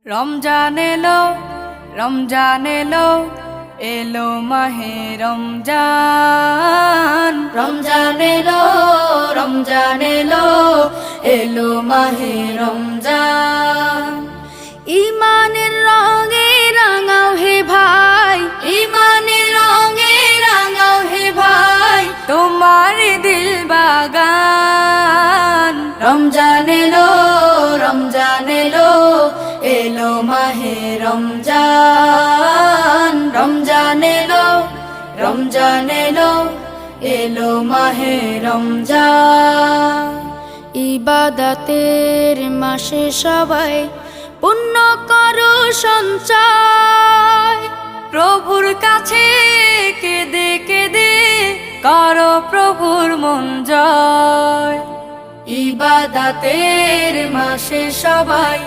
রমজান এলো, রমজান এলো, এলো মাহে রমজান। রমজান এলো, রমজান এলো, এলো মাহে রমজান। ইমানের রঙে রাঙাও হে ভাই, ইমানের রঙে রাঙাও হে ভাই, তোমার দিল বাগান। রমজান এলো, রমজান এলো, এলো মাহে রমজান। রমজান এলো, রমজান এলো, এলো মাহে রমজান। ইবাদতের মাসে সবাই পুণ্য করো সঞ্চয়, প্রভুর কাছে কেঁদে কেঁদে করো প্রভুর মন জয়। ইবাদতের মাসে সবাই